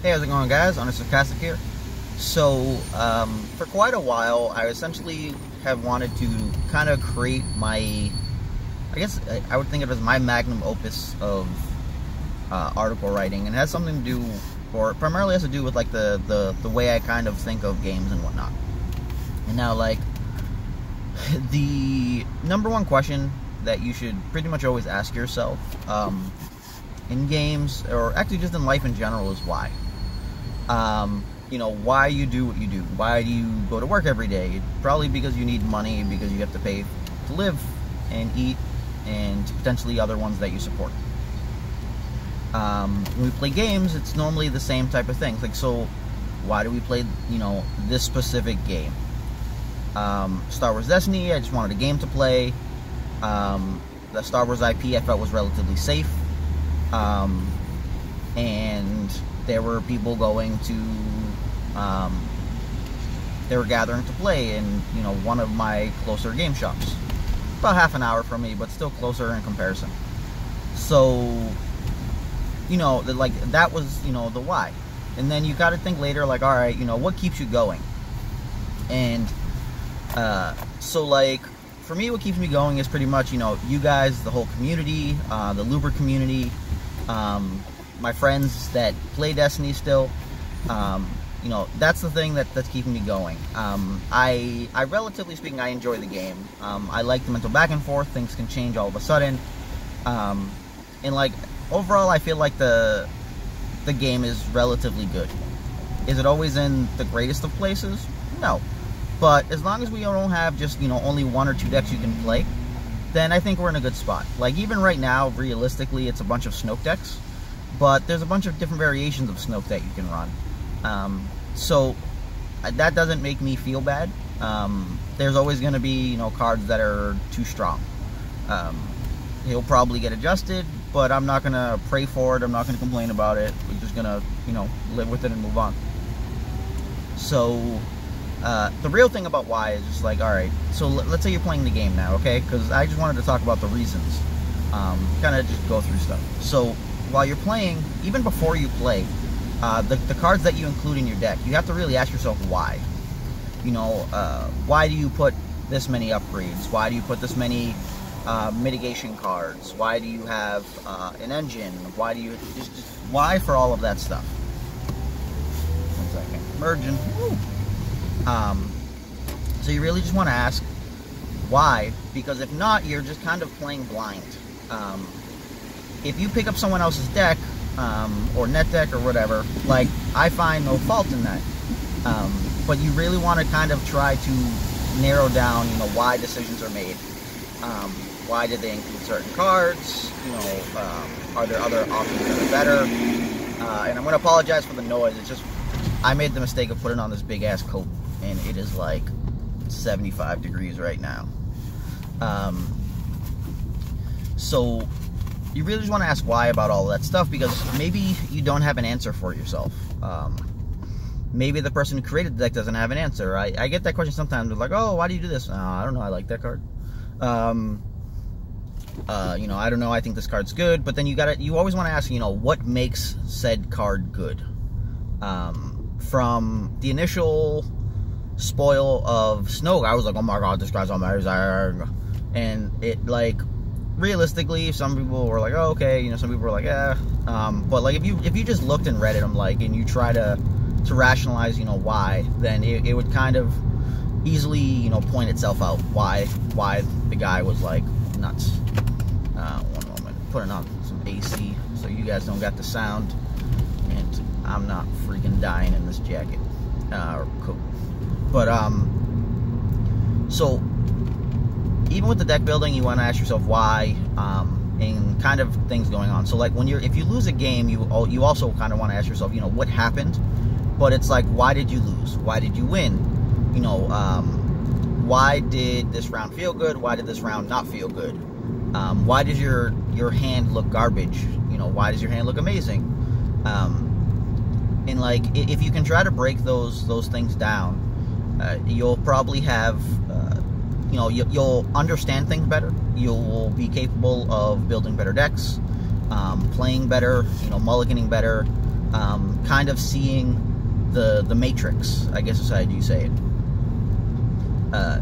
Hey, how's it going, guys? Honest Sarcastic here. For quite a while, I essentially have wanted to kind of create my, I guess I would think of it as my magnum opus of article writing, and it has something to do, or primarily has to do with like the way I kind of think of games and whatnot. And now, like, the number one question that you should pretty much always ask yourself in games, or actually just in life in general, is why. Why you do what you do. Why do you go to work every day? Probably because you need money, because you have to pay to live and eat, and potentially other ones that you support. When we play games, it's normally the same type of things. Like, so why do we play, this specific game? Star Wars Destiny, I just wanted a game to play. The Star Wars IP I felt was relatively safe. And there were people going to, they were gathering to play in, one of my closer game shops. About half an hour from me, but still closer in comparison. So, that was, the why. And then you got to think later, like, all right, what keeps you going? And, for me, what keeps me going is pretty much, you guys, the whole community, the Looper community, my friends that play Destiny still, that's the thing that's keeping me going. I relatively speaking, I enjoy the game. I like the mental back and forth. Things can change all of a sudden. Overall, I feel like the game is relatively good. Is it always in the greatest of places? No. But as long as we don't have just, only one or two decks you can play, then I think we're in a good spot. Like, even right now, realistically, it's a bunch of Snoke decks, but there's a bunch of different variations of Snoke that you can run. So that doesn't make me feel bad. There's always going to be, cards that are too strong. He'll probably get adjusted, but I'm not going to pray for it. I'm not going to complain about it. We're just going to, live with it and move on. So the real thing about why is just like, all right, so let's say you're playing the game now, okay? Because I just wanted to talk about the reasons. Kind of just go through stuff. So while you're playing, even before you play, the cards that you include in your deck, you have to really ask yourself why. Why do you put this many upgrades? Why do you put this many mitigation cards? Why do you have an engine? Why do you just why for all of that stuff? 1 second, merging. So you really just want to ask why, because if not, you're just kind of playing blind. If you pick up someone else's deck, or net deck or whatever, like, I find no fault in that. But you really want to kind of try to narrow down, why decisions are made. Why did they include certain cards? Are there other options that are better? And I'm going to apologize for the noise. It's just, I made the mistake of putting on this big ass coat, and it is like 75 degrees right now. So you really just want to ask why about all that stuff, because maybe you don't have an answer for yourself. Maybe the person who created the deck doesn't have an answer. I get that question sometimes. They're like, oh, why do you do this? I don't know, I like that card. I don't know, I think this card's good. But then you always want to ask, what makes said card good? From the initial spoil of Snoke, I was like, oh my god, this guy's amazing. And it, like, realistically, some people were like, oh, okay, some people were like, yeah. But like, if you just looked and read it, and you try to rationalize, why, then it would kind of easily, point itself out why the guy was like nuts. 1 moment, putting on some AC so you guys don't get the sound, and I'm not freaking dying in this jacket or coat. But so even with the deck building, you want to ask yourself why, and kind of things going on. So like, if you lose a game, you also kind of want to ask yourself, what happened? But it's like, why did you lose? Why did you win? Why did this round feel good? Why did this round not feel good? Why does your hand look garbage? Why does your hand look amazing? And like, if you can try to break those things down, you'll probably have, you'll understand things better. You'll be capable of building better decks, playing better, mulliganing better, kind of seeing the matrix, I guess is how you say it.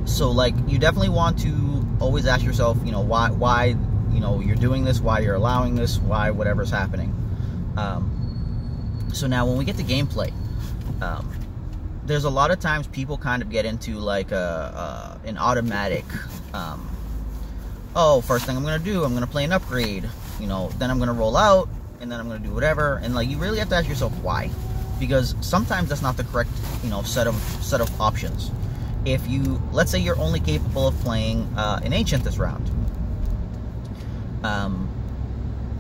So like, you definitely want to always ask yourself, you know, why you know, you're doing this, why you're allowing this, why whatever's happening. So now when we get to gameplay, there's a lot of times people kind of get into like an automatic, oh, first thing I'm going to do, I'm going to play an upgrade, you know, then I'm going to roll out, and then I'm going to do whatever. And like, you really have to ask yourself why, because sometimes that's not the correct, you know, set of options. If you, let's say you're only capable of playing an Ancient this round,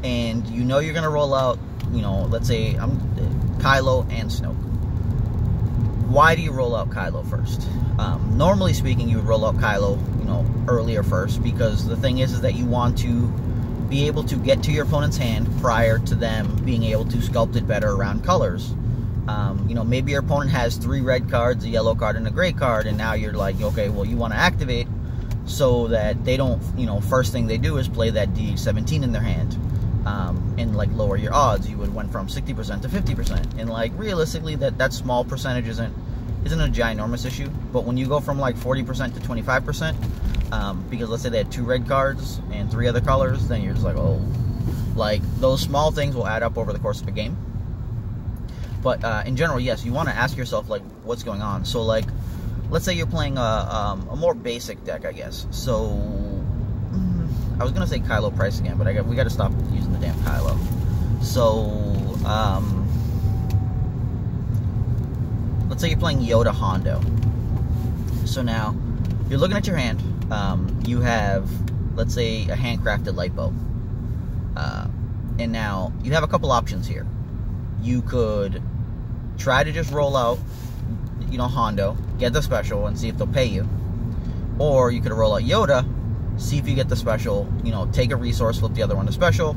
and you know you're going to roll out, you know, let's say Kylo and Snoke. Why do you roll out Kylo first? Normally speaking, you would roll out Kylo, you know, earlier first, because the thing is that you want to be able to get to your opponent's hand prior to them being able to sculpt it better around colors. You know, maybe your opponent has 3 red cards, a yellow card, and a gray card, and now you're like, okay, well, you want to activate so that they don't, you know, first thing they do is play that D17 in their hand, and like lower your odds. You would went from 60% to 50%, and like realistically, that small percentage isn't a ginormous issue. But when you go from like 40% to 25%, because let's say they had 2 red cards and 3 other colors, then you're just like, oh, like those small things will add up over the course of a game. But in general, yes, you want to ask yourself, like, what's going on? So, like, let's say you're playing a more basic deck, I guess. So, I was going to say Kylo Price again, but we got to stop using the damn Kylo. So, let's say you're playing Yoda Hondo. So now, you're looking at your hand. You have, let's say, a handcrafted light bow. And now, you have a couple options here. You could try to just roll out, you know, Hondo, get the special, and see if they'll pay you. Or you could roll out Yoda, see if you get the special, you know, take a resource, flip the other one to special,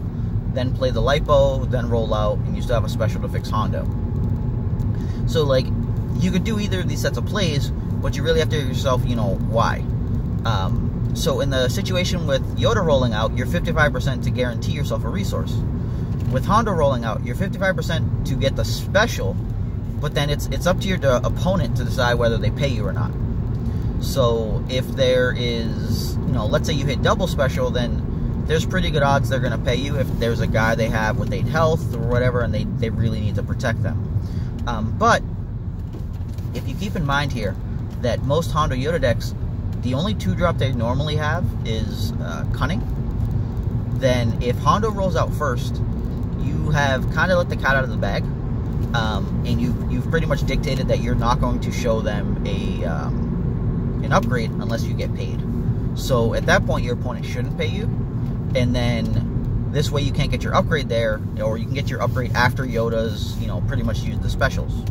then play the light bow, then roll out, and you still have a special to fix Hondo. So, like, you could do either of these sets of plays, but you really have to ask yourself, you know, why. So in the situation with Yoda rolling out, you're 55% to guarantee yourself a resource. With Hondo rolling out, you're 55% to get the special, but then it's up to your opponent to decide whether they pay you or not. So if there is, you know, let's say you hit double special, then there's pretty good odds they're going to pay you if there's a guy they have with 8 health or whatever, and they really need to protect them. But if you keep in mind here that most Hondo Yoda decks, the only 2-drop they normally have is Cunning, then if Hondo rolls out first, you have kind of let the cat out of the bag, and you've pretty much dictated that you're not going to show them an upgrade unless you get paid. So at that point, your opponent shouldn't pay you, and then this way you can't get your upgrade there, or you can get your upgrade after Yoda's, you know, pretty much use the specials.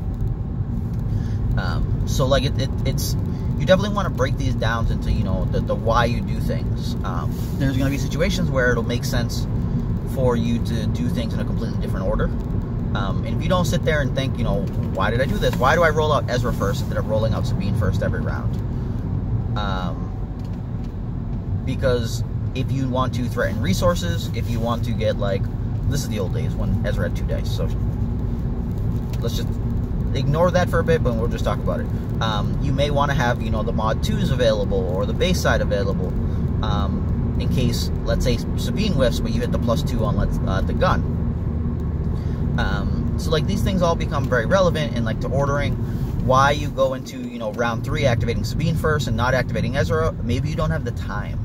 So like it's you definitely want to break these down into, you know, the why you do things. There's going to be situations where it'll make sense for you to do things in a completely different order. And if you don't sit there and think, you know, why did I do this? Why do I roll out Ezra first instead of rolling out Sabine first every round? Because if you want to threaten resources, if you want to get, like, this is the old days when Ezra had 2 dice, so let's just ignore that for a bit, but we'll just talk about it. You may want to have, you know, the mod 2s available or the base side available, in case, let's say, Sabine whiffs, but you hit the +2 on the gun. So, like, these things all become very relevant, and, like, to ordering why you go into, you know, round 3 activating Sabine first and not activating Ezra. Maybe you don't have the time.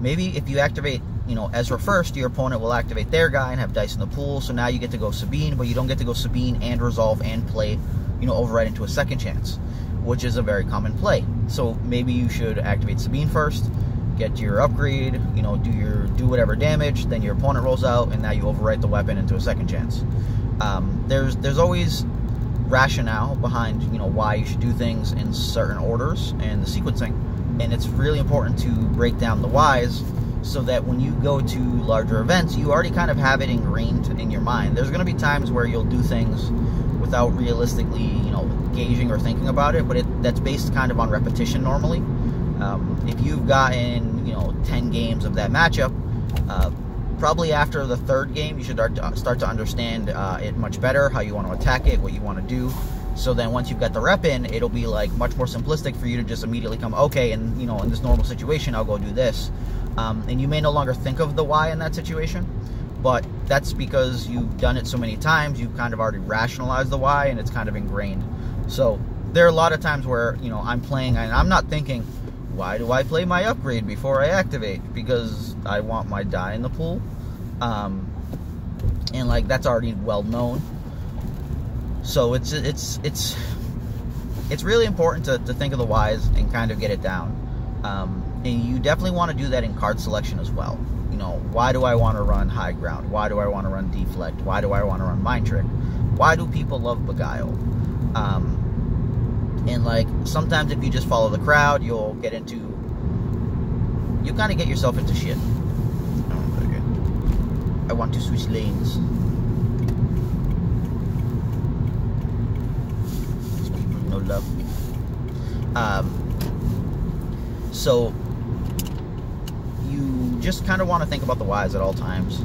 Maybe if you activate, you know, Ezra first, your opponent will activate their guy and have dice in the pool, so now you get to go Sabine, but you don't get to go Sabine and resolve and play, you know, override into a second chance, which is a very common play. So maybe you should activate Sabine first, get your upgrade, you know, do whatever damage, then your opponent rolls out, and now you overwrite the weapon into a second chance. There's always rationale behind, you know, why you should do things in certain orders and the sequencing, and it's really important to break down the whys so that when you go to larger events, you already kind of have it ingrained in your mind. There's going to be times where you'll do things without realistically, you know, gauging or thinking about it, but that's based kind of on repetition normally. If you've gotten, you know, 10 games of that matchup, Probably after the third game, you should start to understand it much better, how you want to attack it, what you want to do. So then once you've got the rep in, it'll be like much more simplistic for you to just immediately come, okay, and you know, in this normal situation, I'll go do this. And you may no longer think of the why in that situation, but that's because you've done it so many times, you've kind of already rationalized the why, and it's kind of ingrained. So there are a lot of times where, you know, I'm playing and I'm not thinking, why do I play my upgrade before I activate? Because I want my die in the pool. And like, that's already well known. So it's really important to think of the whys and kind of get it down. And you definitely want to do that in card selection as well. You know, why do I want to run High Ground? Why do I want to run Deflect? Why do I want to run Mind Trick? Why do people love Beguile? And like, sometimes if you just follow the crowd, you'll kind of get yourself into shit. I want to switch lanes. These people no love. So you just kind of want to think about the whys at all times,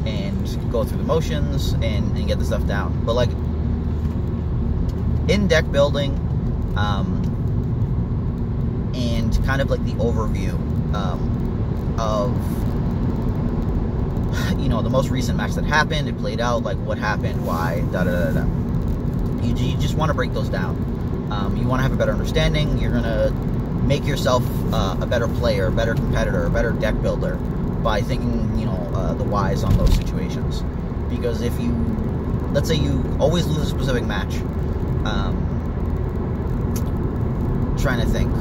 and go through the motions and get the stuff down. But like, in deck building, and kind of like the overview of, you know, the most recent match that happened, it played out, like what happened, why, da-da-da-da. You just want to break those down. You want to have a better understanding. You're going to make yourself a better player, a better competitor, a better deck builder by thinking, you know, the whys on those situations. Because if you, let's say you always lose a specific match, trying to think,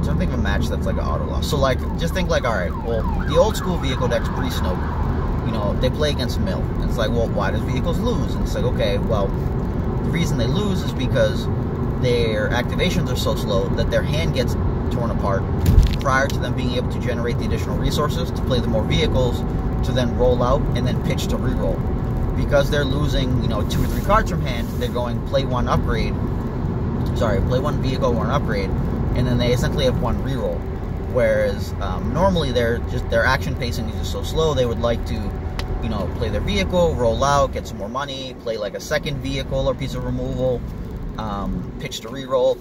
so I'm thinking of a match that's like an auto loss. So like, just think like, alright, well, the old school vehicle decks pre-Snoke, you know, they play against Mill. And it's like, well, why does vehicles lose? And it's like, okay, well, the reason they lose is because their activations are so slow that their hand gets torn apart prior to them being able to generate the additional resources to play the more vehicles to then roll out and then pitch to reroll. Because they're losing, you know, 2 or 3 cards from hand, they're going play one vehicle or an upgrade, and then they essentially have one reroll. Whereas normally their action pacing is just so slow, they would like to, you know, play their vehicle, roll out, get some more money, play like a second vehicle or piece of removal, pitch to reroll,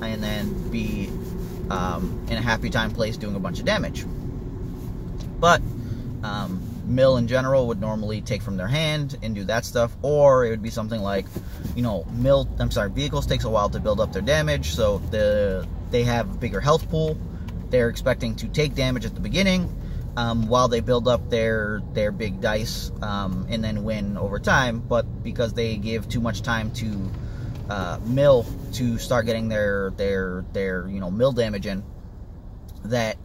and then be in a happy time place doing a bunch of damage. But Mill in general would normally take from their hand and do that stuff, or it would be something like, you know, vehicles takes a while to build up their damage, so they have a bigger health pool. They're expecting to take damage at the beginning, while they build up their big dice, and then win over time. But because they give too much time to Mill to start getting their you know, Mill damage in, that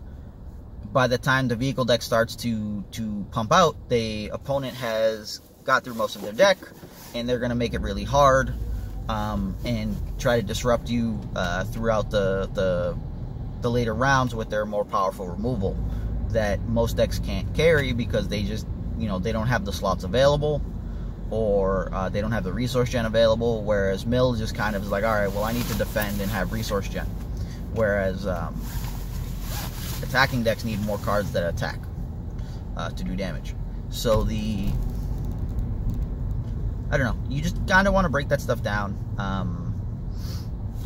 by the time the vehicle deck starts to pump out, the opponent has got through most of their deck, and they're going to make it really hard, and try to disrupt you throughout the later rounds with their more powerful removal that most decks can't carry because they just, you know, they don't have the slots available, or they don't have the resource gen available, whereas Mill just kind of is like, alright, well, I need to defend and have resource gen. Whereas attacking decks need more cards that attack to do damage. So I don't know, you just kind of want to break that stuff down.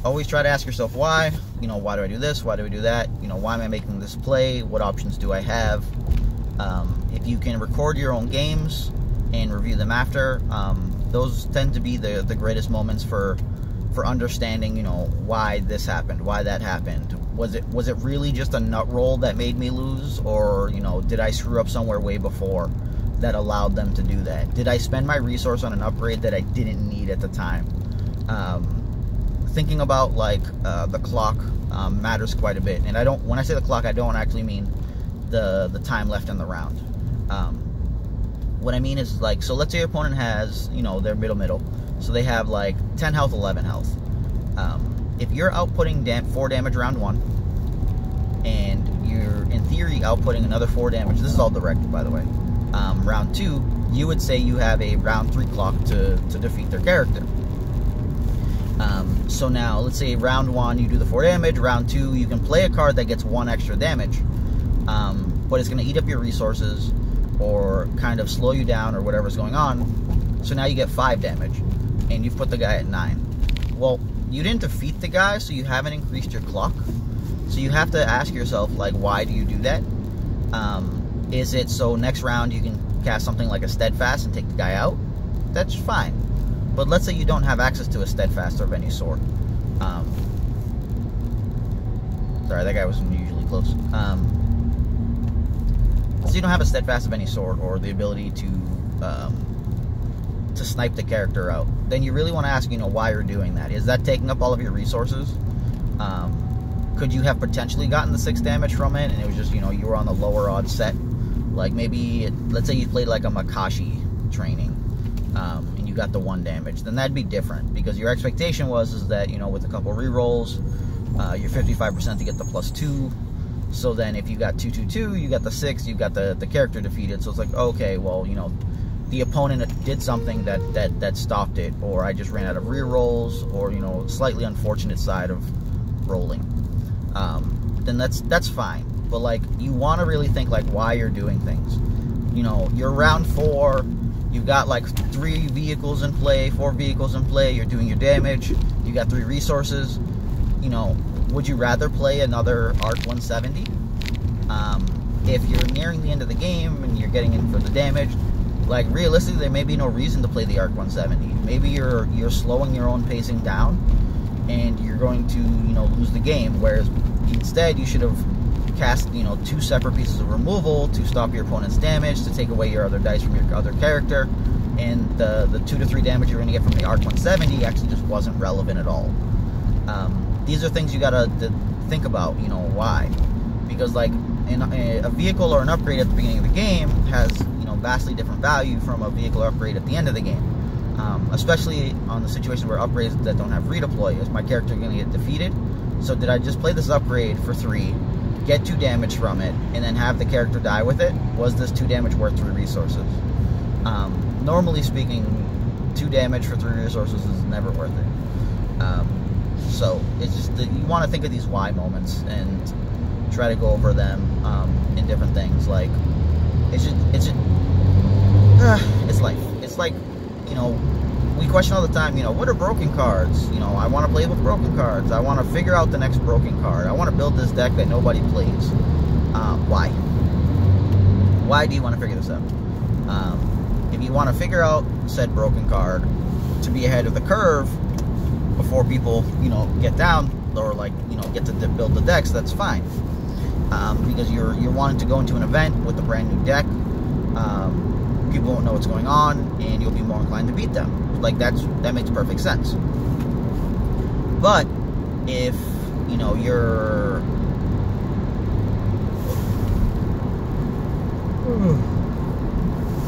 Always try to ask yourself why. You know, why do I do this? Why do I do that? You know, why am I making this play? What options do I have? If you can record your own games and review them after, those tend to be the greatest moments for understanding, you know, why this happened, why that happened. Was it really just a nut roll that made me lose, or, you know, did I screw up somewhere way before that allowed them to do that? Did I spend my resource on an upgrade that I didn't need at the time? Thinking about like the clock matters quite a bit, and when I say the clock, I don't actually mean the time left in the round. What I mean is, like, so let's say your opponent has, you know, their middle, so they have like 10 health, 11 health. If you're outputting 4 damage round 1, and you're in theory outputting another 4 damage, this is all directed, by the way, round 2, you would say you have a round 3 clock to defeat their character. So now, let's say round 1 you do the 4 damage, round 2 you can play a card that gets 1 extra damage, but it's going to eat up your resources or kind of slow you down or whatever's going on. So now you get 5 damage, and you've put the guy at 9. Well, you didn't defeat the guy, so you haven't increased your clock. So you have to ask yourself, like, why do you do that? Is it so next round you can cast something like a Steadfast and take the guy out? That's fine. But let's say you don't have access to a Steadfast of any sort. Sorry, that guy was unusually close. So you don't have a Steadfast of any sort, or the ability to snipe the character out. Then you really want to ask, why you're doing that. Is that taking up all of your resources? Could you have potentially gotten the 6 damage from it, and it was just, you were on the lower odds set? Like maybe, let's say you played like a Makashi training, and you got the 1 damage. Then that'd be different, because your expectation was that, with a couple rerolls, you're 55% to get the +2. So then if you got 2/2/2, you got the 6, you got the character defeated. So it's like, okay, well, the opponent did something that stopped it, or I just ran out of rerolls, or, slightly unfortunate side of rolling. Then that's fine. But, like, you want to really think, like, why you're doing things. You're round 4, you've got, like, 3 vehicles in play, 4 vehicles in play, you're doing your damage, you got 3 resources. Would you rather play another Arc 170? If you're nearing the end of the game and you're getting in for the damage, like, realistically, there may be no reason to play the Arc 170. Maybe you're slowing your own pacing down, and you're going to, lose the game, whereas instead you should have cast, 2 separate pieces of removal to stop your opponent's damage, to take away your other dice from your other character, and the 2 to 3 damage you're going to get from the Arc 170 actually just wasn't relevant at all. These are things you gotta think about, why. Because, like, a vehicle or an upgrade at the beginning of the game has, vastly different value from a vehicle or upgrade at the end of the game. Especially on the situation where upgrades that don't have redeploy. Is my character going to get defeated? So did I just play this upgrade for 3, get 2 damage from it, and then have the character die with it? Was this 2 damage worth 3 resources? Normally speaking, 2 damage for 3 resources is never worth it. So it's just that you want to think of these why moments and try to go over them in different things. Like, it's life. It's like, we question all the time, what are broken cards? I want to play with broken cards. I want to figure out the next broken card. I want to build this deck that nobody plays. Why? Why do you want to figure this out? If you want to figure out said broken card to be ahead of the curve before people, get down, or, like, get to build the decks, that's fine. Because you're wanting to go into an event with a brand new deck. People won't know what's going on, and you'll be more inclined to beat them. Like, that makes perfect sense. But if, you're...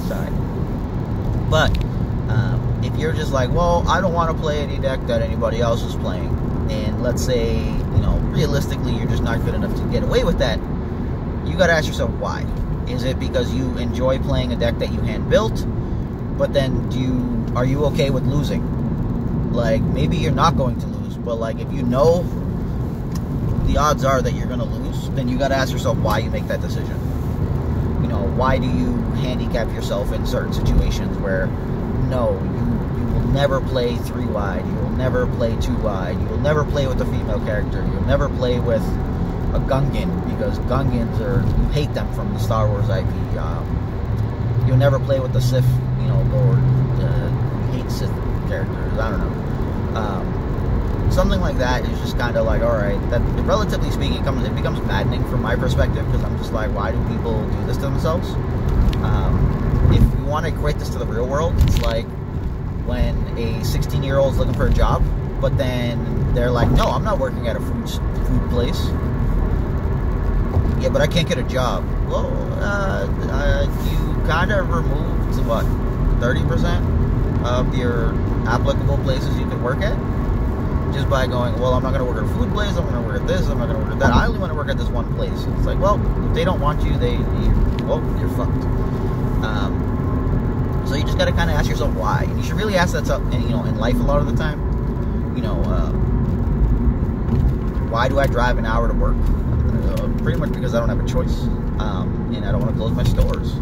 Sorry. But if you're just like, well, I don't want to play any deck that anybody else is playing, and let's say, realistically, you're just not good enough to get away with that, you got to ask yourself why. Is it because you enjoy playing a deck that you hand-built, but then are you okay with losing? Like, maybe you're not going to lose, but, like, if the odds are that you're going to lose, then you got to ask yourself why you make that decision. Why do you handicap yourself in certain situations where, no, you will never play 3 wide, you will never play 2 wide, you will never play with a female character, you'll never play with a Gungan, because Gungans you hate them from the Star Wars IP. You'll never play with the Sith, Lord, hate Sith characters, I don't know. Something like that is just kind of like, alright, that, relatively speaking, it becomes maddening from my perspective, because I'm just like, why do people do this to themselves? If you want to equate this to the real world, it's like when a 16-year-old is looking for a job, but then they're like, no, I'm not working at a food place. Yeah, but I can't get a job. Well, you kind of removed, what, 30% of your applicable places you can work at? Just by going, well, I'm not going to work at a food place, I'm going to work at this, I'm not going to work at that. I only want to work at this one place. It's like, well, if they don't want you, you're fucked. So you just got to kind of ask yourself why. And you should really ask that in life a lot of the time. why do I drive an hour to work? Pretty much because I don't have a choice, and I don't want to close my stores.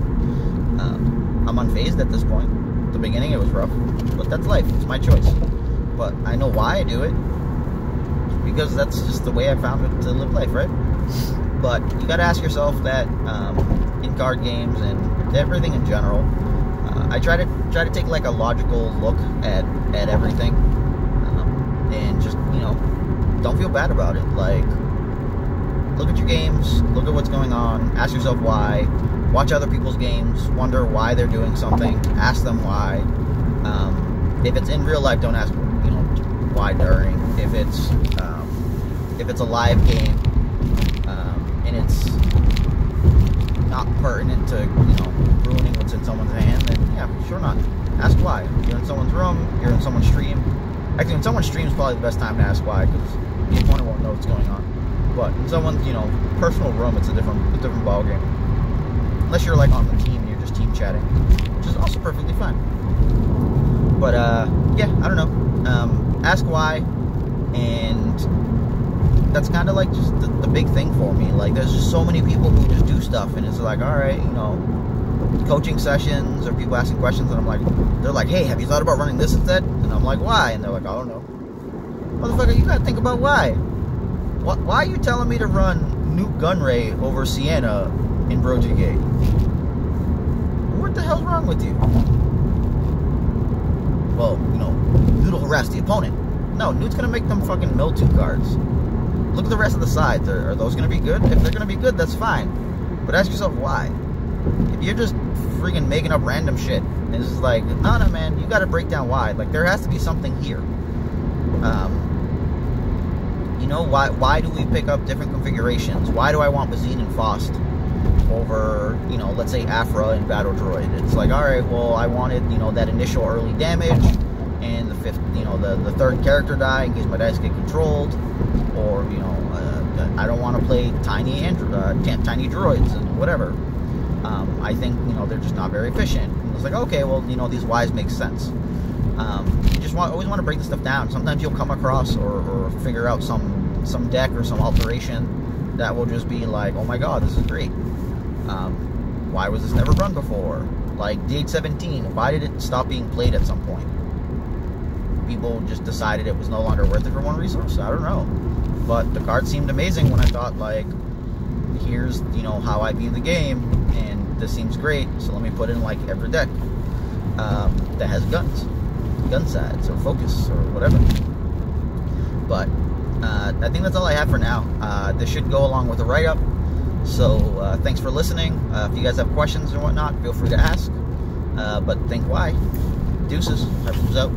I'm unfazed at this point. At the beginning it was rough, but that's life. It's my choice. But I know why I do it, because that's just the way I found it to live life, right? But you got to ask yourself that in card games and everything in general. I try to take like a logical look at everything, and just don't feel bad about it. Like, look at your games, look at what's going on, ask yourself why, watch other people's games, wonder why they're doing something, ask them why. If it's in real life, don't ask why during. If it's a live game and it's not pertinent to ruining what's in someone's hand, then yeah, sure not. Ask why. You're in someone's room, you're in someone's stream. Actually, in someone's stream is probably the best time to ask why, because the opponent won't know what's going on. But in someone's personal room, it's a different ball game. Unless you're like on the team and you're just team chatting, which is also perfectly fine. But yeah, I don't know. Ask why, and that's kind of like just the big thing for me. Like, there's just so many people who just do stuff, and it's like, all right, coaching sessions or people asking questions, and they're like, hey, have you thought about running this instead? And I'm like, why? And they're like, I don't know. Motherfucker, you gotta think about why. Why are you telling me to run Nuke Gunray over Sienna in Brogy Gate? What the hell's wrong with you? Well, Nuke'll harass the opponent. No, Nuke's gonna make them fucking mill 2 cards. Look at the rest of the sides. Are those gonna be good? If they're gonna be good, that's fine. But ask yourself why. If you're just freaking making up random shit, and it's just like, no, man, you gotta break down why. Like, there has to be something here. Why do we pick up different configurations? Why do I want Bazine and Faust over, let's say Afra and Battle Droid? It's like, alright, well, I wanted, that initial early damage, and the 5th, the 3rd character die in case my dice get controlled, or, I don't want to play tiny droids, and whatever. I think, they're just not very efficient. And it's like, okay, well, these whys make sense. You just always want to break this stuff down. Sometimes you'll come across or figure out some deck or some alteration that will just be like, oh my god, this is great. Why was this never run before? Like DH-17, why did it stop being played at some point? People just decided it was no longer worth it for one resource? I don't know. But the card seemed amazing when I thought, like, here's, how I view the game, and this seems great, so let me put in, like, every deck that has gun sides, or focus, or whatever. But I think that's all I have for now. This should go along with the write-up. So thanks for listening. If you guys have questions or whatnot, feel free to ask. But think why. Deuces. Hyperloop's out.